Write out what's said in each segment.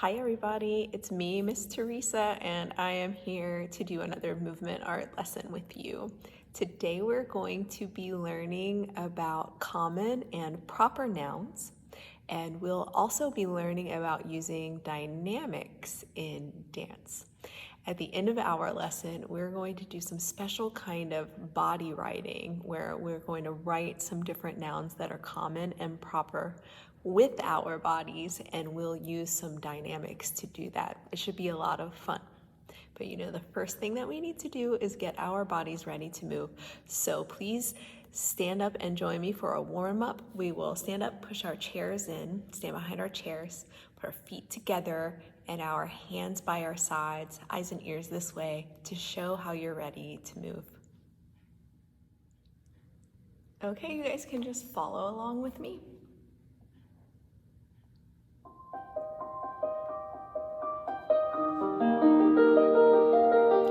Hi everybody, it's me, Miss Theresa, and I am here to do another movement art lesson with you. Today we're going to be learning about common and proper nouns, and we'll also be learning about using dynamics in dance. At the end of our lesson, we're going to do some special kind of body writing where we're going to write some different nouns that are common and proper with our bodies, and we'll use some dynamics to do that. It should be a lot of fun. But the first thing that we need to do is get our bodies ready to move. So please stand up and join me for a warm-up. We will stand up, push our chairs in, stand behind our chairs, put our feet together and our hands by our sides, eyes and ears this way to show how you're ready to move. Okay, you guys can just follow along with me.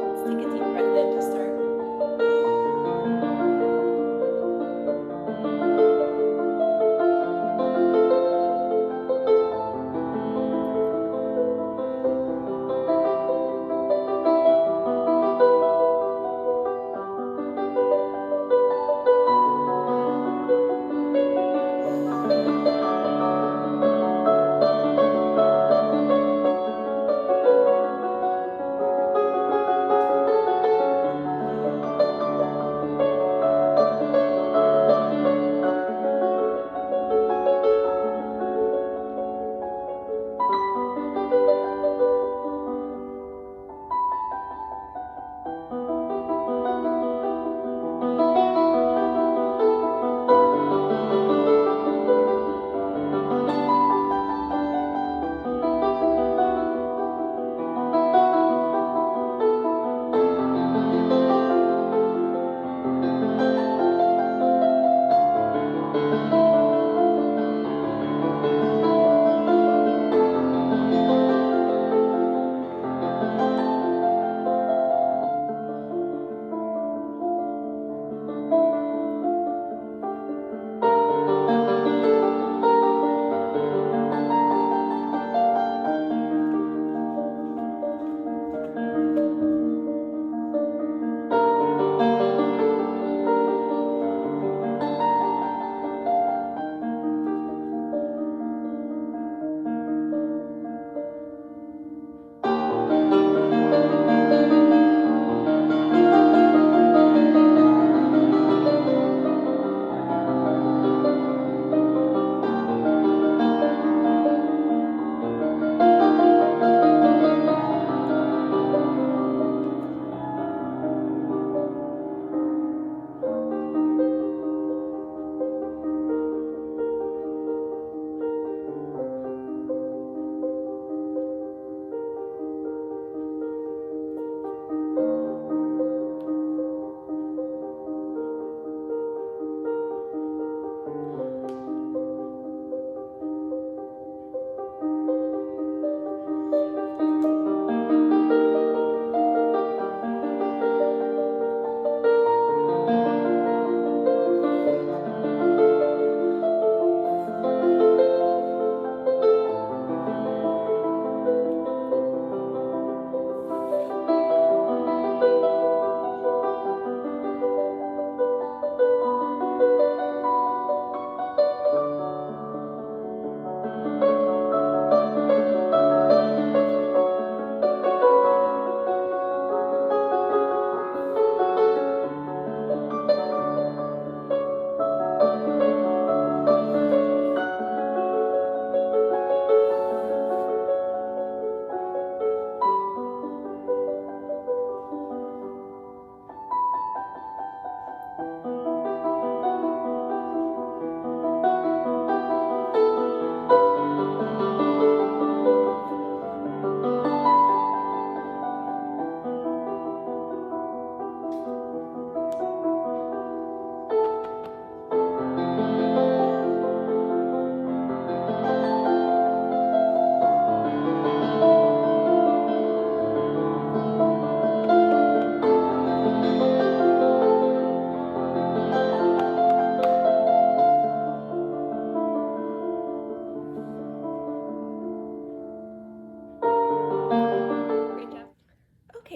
Let's take a deep breath in to start.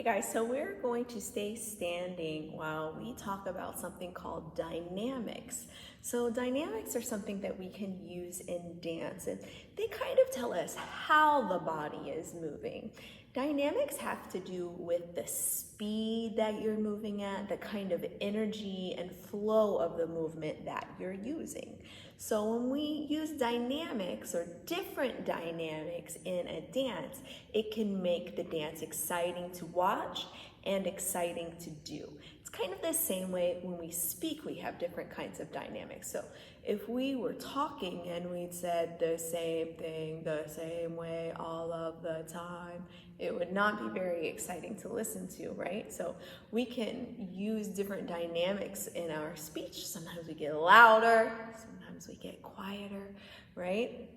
guys, so we're going to stay standing while we talk about something called dynamics. So dynamics are something that we can use in dance, and they kind of tell us how the body is moving. Dynamics have to do with the speed that you're moving at, the kind of energy and flow of the movement that you're using. So when we use dynamics or different dynamics in a dance, it can make the dance exciting to watch and exciting to do. It's kind of the same way when we speak, we have different kinds of dynamics. So if we were talking and we'd said the same thing the same way all of the time, it would not be very exciting to listen to, right? So we can use different dynamics in our speech. Sometimes we get louder, sometimes we get quieter, right?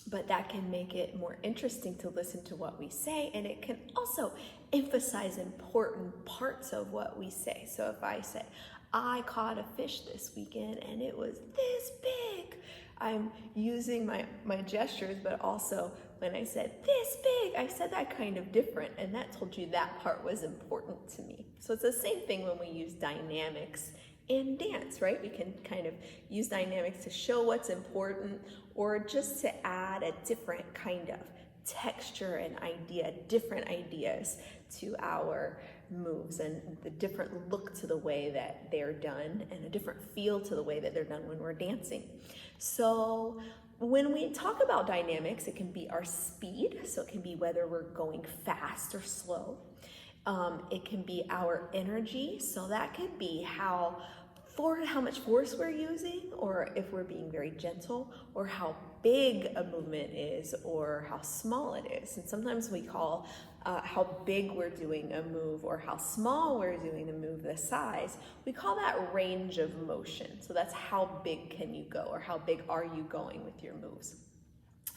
But that can make it more interesting to listen to what we say, and it can also emphasize important parts of what we say. So if I say, I caught a fish this weekend and it was this big, I'm using my gestures, but also when I said this big, I said that kind of different, and that told you that part was important to me. So it's the same thing when we use dynamics in dance, right? We can kind of use dynamics to show what's important or just to add a different kind of texture and idea, different ideas to our moves, and the different look to the way that they're done and a different feel to the way that they're done when we're dancing. So when we talk about dynamics, it can be our speed, so it can be whether we're going fast or slow. It can be our energy, so that could be how much force we're using, or if we're being very gentle, or how big a movement is, or how small it is. And sometimes we call how big we're doing a move or how small we're doing a move, the size, we call that range of motion. So that's how big can you go, or how big are you going with your moves.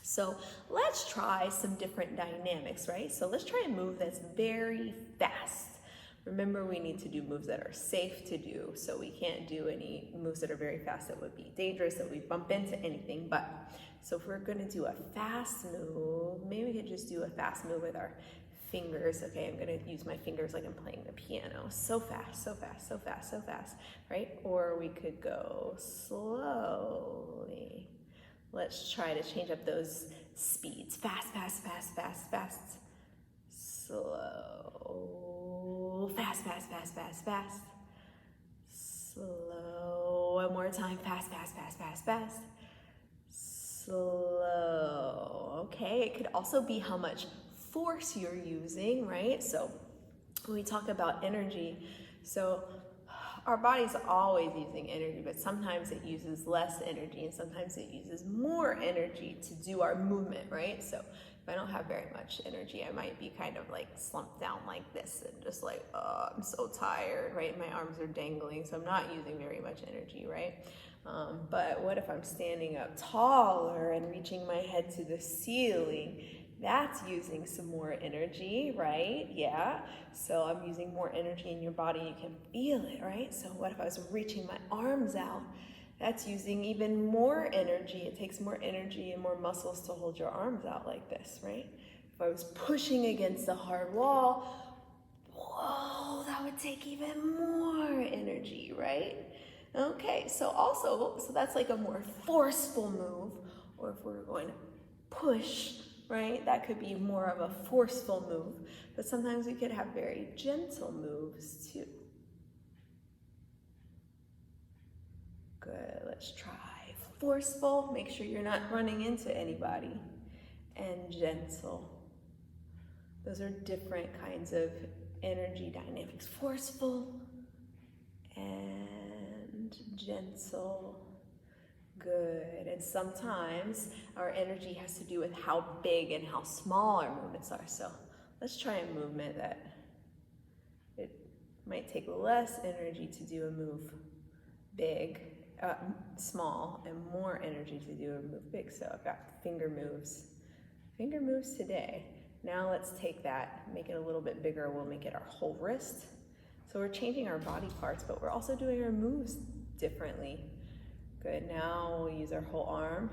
So let's try some different dynamics, right? So let's try a move that's very fast. Remember, we need to do moves that are safe to do, so we can't do any moves that are very fast that would be dangerous, that we bump into anything. But so if we're gonna do a fast move, maybe we could just do a fast move with our fingers. Okay, I'm gonna use my fingers like I'm playing the piano. So fast, so fast, so fast, so fast, right? Or we could go slowly. Let's try to change up those speeds. Fast, fast, fast, fast, fast. Slow. Fast, fast, fast, fast, fast. Slow. One more time. Fast, fast, fast, fast, fast. Slow. Okay, it could also be how much force you're using, right? So when we talk about energy, so our body's always using energy, but sometimes it uses less energy and sometimes it uses more energy to do our movement, right? So if I don't have very much energy, I might be kind of like slumped down like this and just like, oh, I'm so tired, right? My arms are dangling, so I'm not using very much energy, right? But what if I'm standing up taller and reaching my head to the ceiling? That's using some more energy, right? Yeah. So I'm using more energy in your body. You can feel it, right? So what if I was reaching my arms out? That's using even more energy. It takes more energy and more muscles to hold your arms out like this, right? If I was pushing against a hard wall, whoa, that would take even more energy, right? Okay, so that's like a more forceful move, or if we're going to push, right? That could be more of a forceful move, but sometimes we could have very gentle moves too. Good, let's try forceful. Make sure you're not running into anybody. And gentle. Those are different kinds of energy dynamics. Forceful and gentle. Good. And sometimes our energy has to do with how big and how small our movements are. So let's try a movement that it might take less energy to do a move big, small, and more energy to do a move big. So I've got finger moves today. Now let's take that, make it a little bit bigger. We'll make it our whole wrist. So we're changing our body parts, but we're also doing our moves differently. Good, now we'll use our whole arm.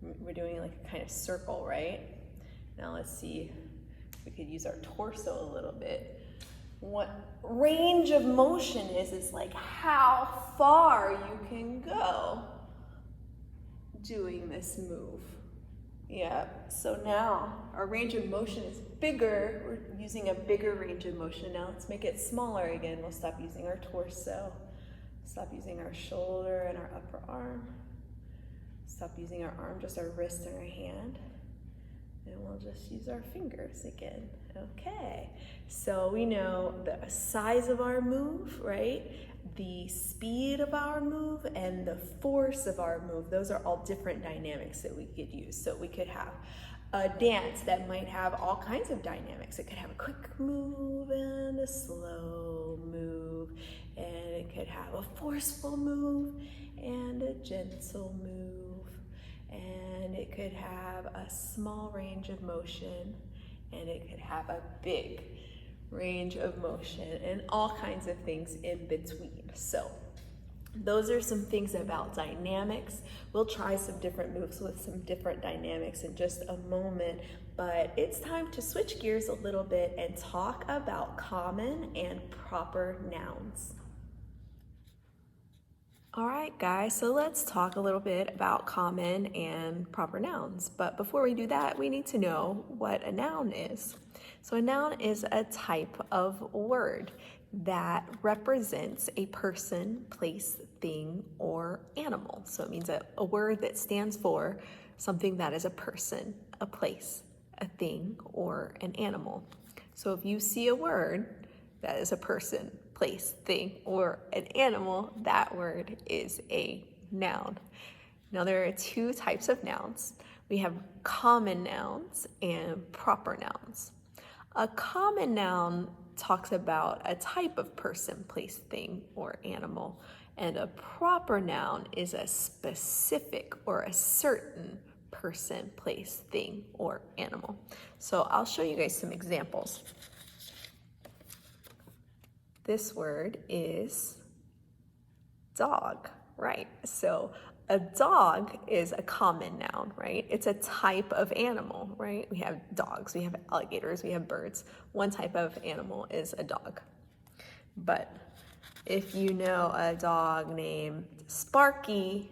We're doing like a kind of circle, right? Now let's see, We could use our torso a little bit. What range of motion is like how far you can go doing this move. Yeah, so now our range of motion is bigger. We're using a bigger range of motion now. Let's make it smaller again. We'll stop using our torso. Stop using our shoulder and our upper arm. Stop using our arm, just our wrist and our hand. And we'll just use our fingers again. Okay, so we know the size of our move, right? The speed of our move and the force of our move. Those are all different dynamics that we could use. So we could have a dance that might have all kinds of dynamics. It could have a quick move and a slow move. And it could have a forceful move and a gentle move. And it could have a small range of motion, and it could have a big range of motion, and all kinds of things in between. So those are some things about dynamics. We'll try some different moves with some different dynamics in just a moment, but it's time to switch gears a little bit and talk about common and proper nouns. All right, guys, so let's talk a little bit about common and proper nouns. But before we do that, we need to know what a noun is. So a noun is a type of word that represents a person, place, thing, or animal. So it means a word that stands for something that is a person, a place, a thing, or an animal. So if you see a word that is a person, place, thing, or an animal, that word is a noun. Now there are two types of nouns. We have common nouns and proper nouns. A common noun talks about a type of person, place, thing, or animal, and a proper noun is a specific or a certain person, place, thing, or animal. So I'll show you guys some examples. This word is dog, right? So a dog is a common noun, right? It's a type of animal, right? We have dogs, we have alligators, we have birds. One type of animal is a dog. But if you know a dog named Sparky,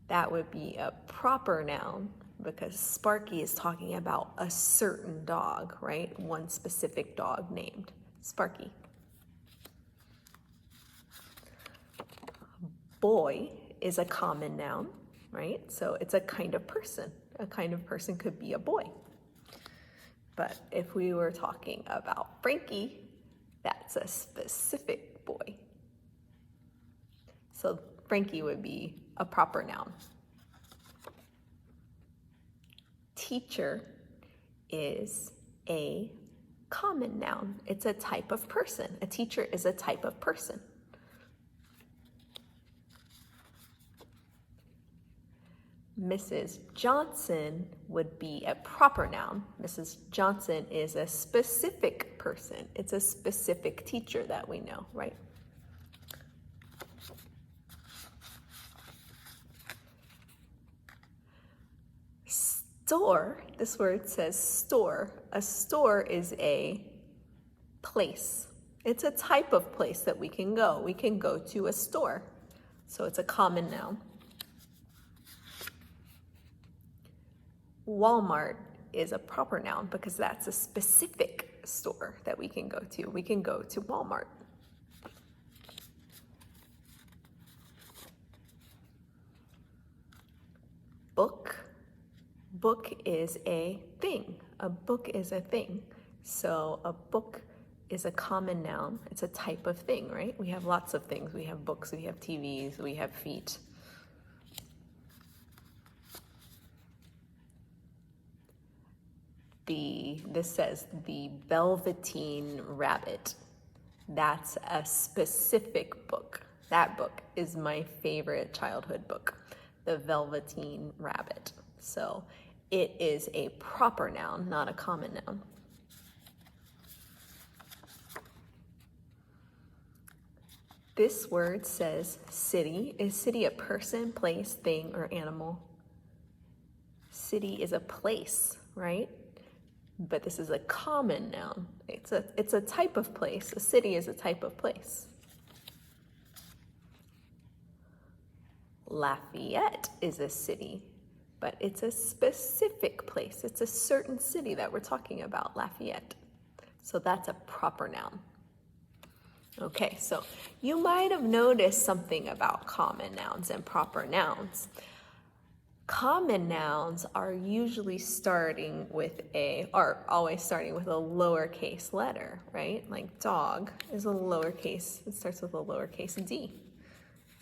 that would be a proper noun because Sparky is talking about a certain dog, right? One specific dog named Sparky. Boy is a common noun, right? So it's a kind of person. A kind of person could be a boy. But if we were talking about Frankie, that's a specific boy. So Frankie would be a proper noun. Teacher is a common noun. It's a type of person. A teacher is a type of person. Mrs. Johnson would be a proper noun. Mrs. Johnson is a specific person. It's a specific teacher that we know, right? Store, this word says store. A store is a place. It's a type of place that we can go. We can go to a store. So it's a common noun. Walmart is a proper noun because that's a specific store that we can go to. We can go to Walmart. Book. Book is a thing. A book is a thing. So a book is a common noun. It's a type of thing, right? We have lots of things. We have books, we have TVs, we have feet. This says the Velveteen Rabbit. That's a specific book. That book is my favorite childhood book, the Velveteen Rabbit. So it is a proper noun, not a common noun. This word says city. Is city a person, place, thing, or animal? City is a place, right? but this is a common noun. It's a type of place. A city is a type of place. Lafayette is a city, but it's a specific place. It's a certain city that we're talking about, Lafayette. So that's a proper noun. Okay, so you might have noticed something about common nouns and proper nouns. Common nouns are usually always starting with a lowercase letter, right? Like dog is a lowercase, it starts with a lowercase d.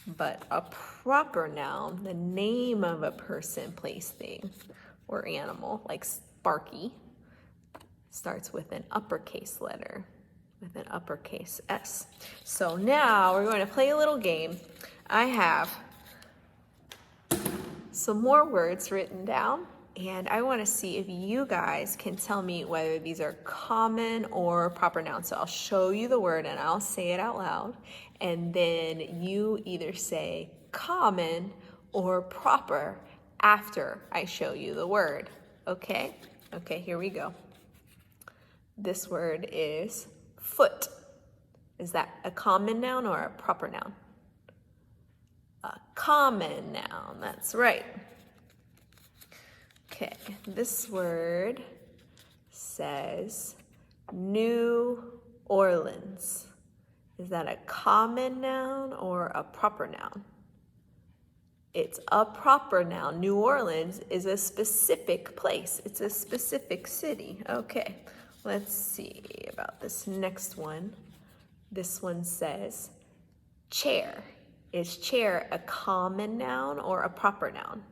But a proper noun, the name of a person, place, thing, or animal, like Sparky, starts with an uppercase letter, with an uppercase S. So now we're going to play a little game. I have some more words written down, and I want to see if you guys can tell me whether these are common or proper nouns. So I'll show you the word and I'll say it out loud, and then you either say common or proper after I show you the word. Okay? Okay, here we go. This word is foot. Is that a common noun or a proper noun? A common noun, that's right. Okay, this word says New Orleans. Is that a common noun or a proper noun? It's a proper noun. New Orleans is a specific place. It's a specific city. Okay, let's see about this next one. This one says chair. Is chair a common noun or a proper noun?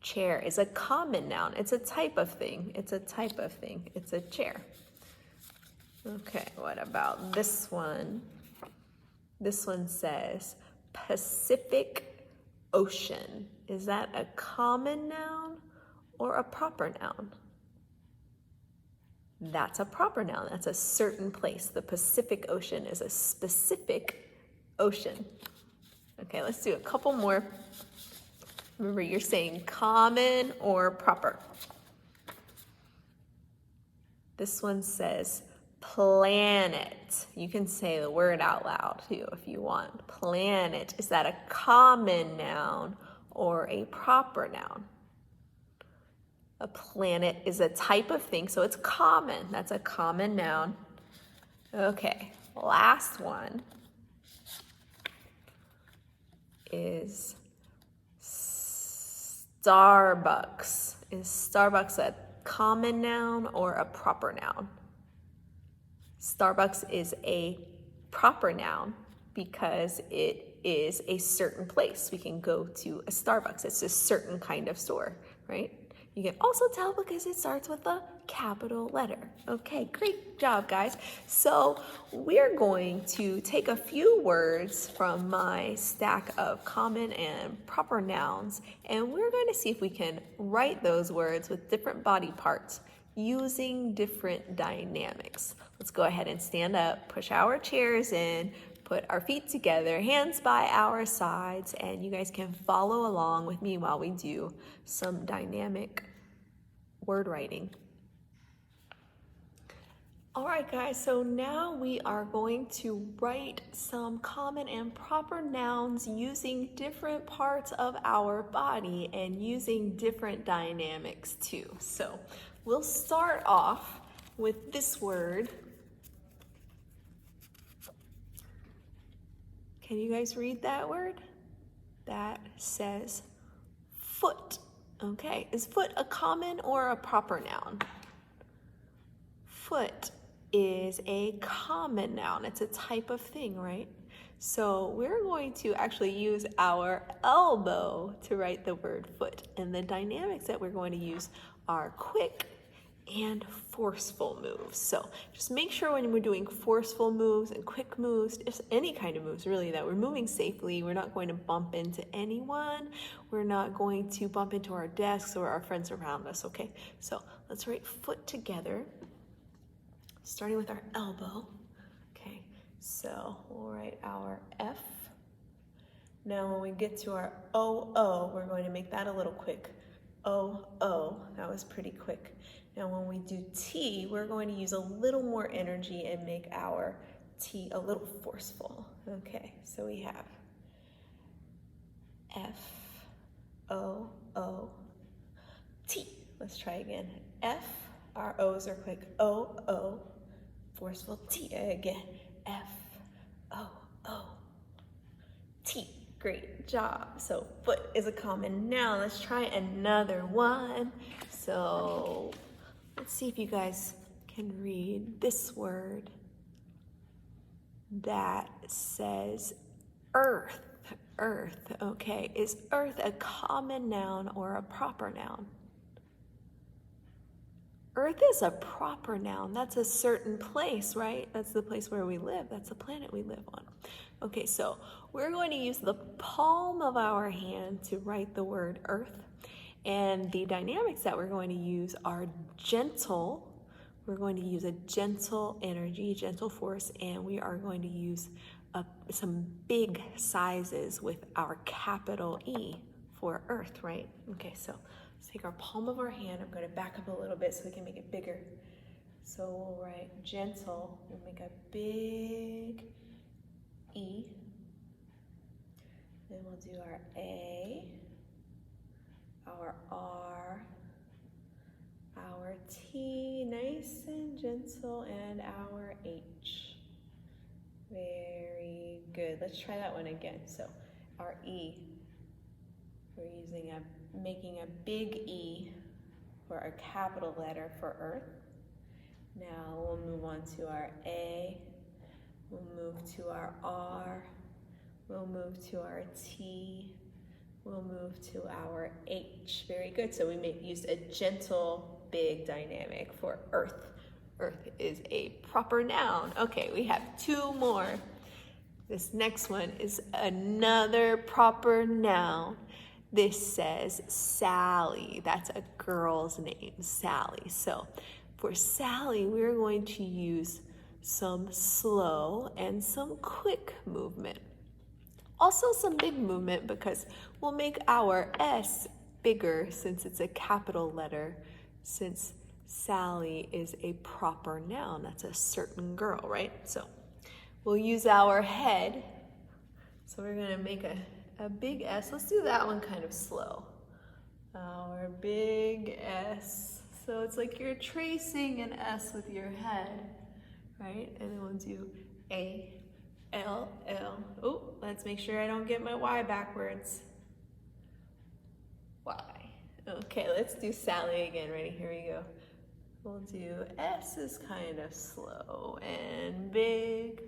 Chair is a common noun. It's a type of thing. It's a type of thing. It's a chair. Okay, what about this one? This one says Pacific Ocean. Is that a common noun or a proper noun? That's a proper noun. That's a certain place. The Pacific Ocean is a specific ocean. Okay, let's do a couple more. Remember, you're saying common or proper. This one says planet. You can say the word out loud too if you want. Planet. Is that a common noun or a proper noun? A planet is a type of thing, so it's common. That's a common noun. Okay, last one is Starbucks. Is Starbucks a common noun or a proper noun? Starbucks is a proper noun because it is a certain place. We can go to a Starbucks. It's a certain kind of store, right? You can also tell because it starts with a capital letter. Okay, great job, guys. So we're going to take a few words from my stack of common and proper nouns, and we're going to see if we can write those words with different body parts using different dynamics. Let's go ahead and stand up, push our chairs in, put our feet together, hands by our sides, and you guys can follow along with me while we do some dynamic word writing. All right, guys, so now we are going to write some common and proper nouns using different parts of our body and using different dynamics too. So we'll start off with this word. Can you guys read that word? That says foot. Okay, is foot a common or a proper noun? Foot is a common noun. It's a type of thing, right? So we're going to actually use our elbow to write the word foot. And the dynamics that we're going to use are quick and forceful moves. So just make sure when we're doing forceful moves and quick moves, just any kind of moves really, that we're moving safely. We're not going to bump into anyone. We're not going to bump into our desks or our friends around us, okay? So let's write foot together, starting with our elbow. Okay, so we'll write our F. Now when we get to our OO, we're going to make that a little quick. O, O. That was pretty quick. Now when we do T, we're going to use a little more energy and make our T a little forceful. Okay, so we have F, O, O, T. Let's try again. F, our O's are quick. O, O, forceful T again. F, O, O, T. Great job. So foot is a common noun. Let's try another one. So let's see if you guys can read this word that says earth. Earth. Okay. Is earth a common noun or a proper noun? Earth is a proper noun. That's a certain place, right? That's the place where we live. That's the planet we live on. Okay, so we're going to use the palm of our hand to write the word earth. And the dynamics that we're going to use are gentle. We're going to use a gentle energy, gentle force, and we are going to use some big sizes with our capital E for earth, right? Okay, so let's take our palm of our hand. I'm going to back up a little bit so we can make it bigger. So we'll write gentle. We'll make a big E. Then we'll do our A, our R, our T, nice and gentle, and our H. Very good. Let's try that one again. So our E, we're making a big E for our capital letter for earth. Now we'll move on to our A, we'll move to our R, we'll move to our T, we'll move to our H. Very good. So we used a gentle, big dynamic for earth. Earth is a proper noun. Okay, we have two more. This next one is another proper noun. This says Sally. That's a girl's name, Sally. So for Sally, we're going to use some slow and some quick movement. Also some big movement because we'll make our S bigger since it's a capital letter, since Sally is a proper noun. That's a certain girl, right? So we'll use our head. So we're gonna make a big S. Let's do that one kind of slow. Our big S. So it's like you're tracing an S with your head, right? And then we'll do A, L, L. Oh, let's make sure I don't get my Y backwards. Y. Okay, let's do Sally again. Ready? Here we go. We'll do S is kind of slow and big.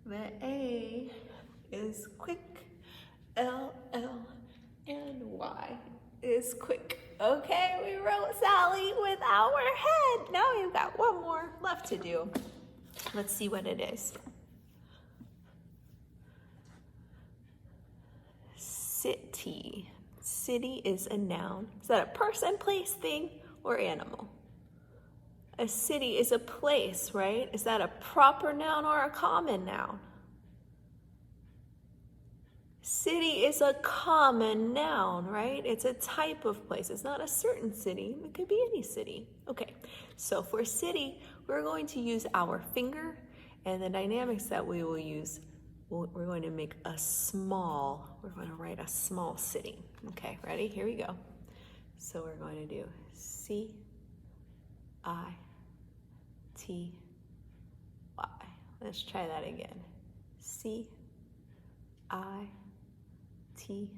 The A is quick. L, L, and Y is quick. Okay, we wrote Sally with our head. Now we've got one more left to do. Let's see what it is. City. City is a noun. Is that a person, place, thing, or animal? A city is a place, right? Is that a proper noun or a common noun? City is a common noun, right? It's a type of place. It's not a certain city. It could be any city. Okay, so for city, we're going to use our finger, and the dynamics that we will use, we're going to make we're going to write a small city. Okay, ready? Here we go. So we're going to do C, I, T, Y. Let's try that again. C, I, T,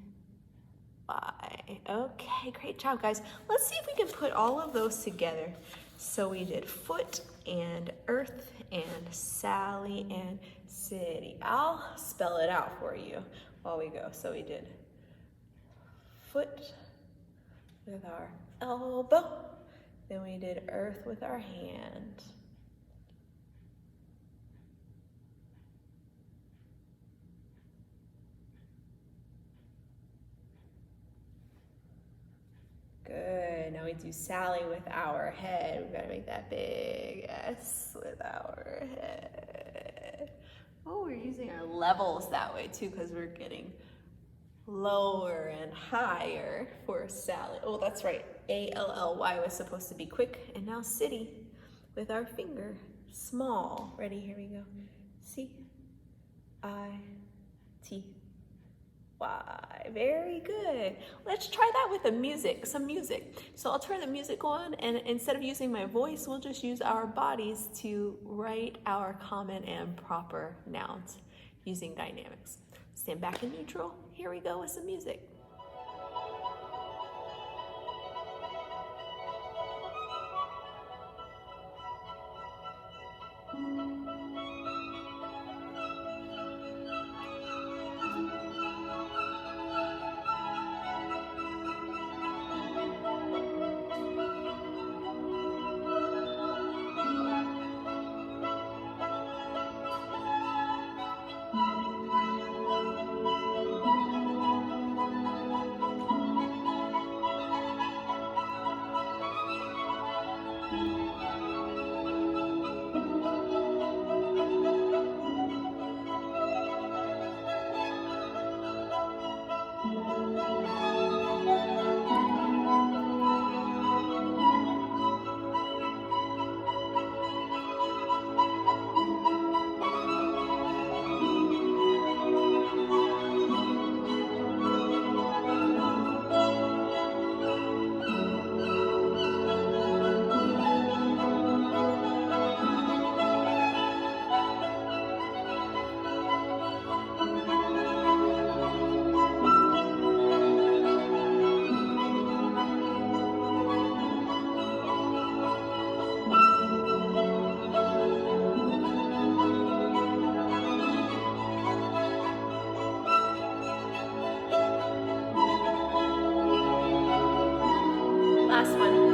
Y. Okay, great job, guys. Let's see if we can put all of those together. So we did foot and earth and Sally and city. I'll spell it out for you while we go. So we did foot with our elbow. Then we did earth with our hand. Good. Now we do Sally with our head. We've got to make that big S with our head. Oh, we're using our levels that way too because we're getting lower and higher for Sally. Oh, that's right. A-L-L-Y was supposed to be quick, and now city with our finger. Small. Ready? Here we go. C-I-T-Y. Very good. Let's try that with some music. So I'll turn the music on, and instead of using my voice, we'll just use our bodies to write our common and proper nouns using dynamics. Stand back in neutral. Here we go with some music. Last one.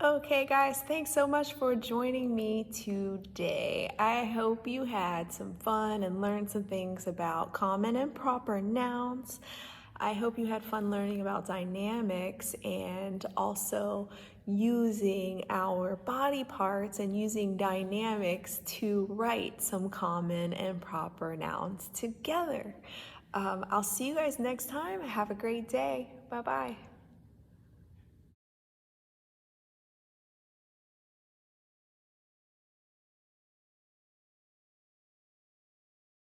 Okay guys, thanks so much for joining me today. I hope you had some fun and learned some things about common and proper nouns. I hope you had fun learning about dynamics and also using our body parts and using dynamics to write some common and proper nouns together. I'll see you guys next time. Have a great day. Bye-bye.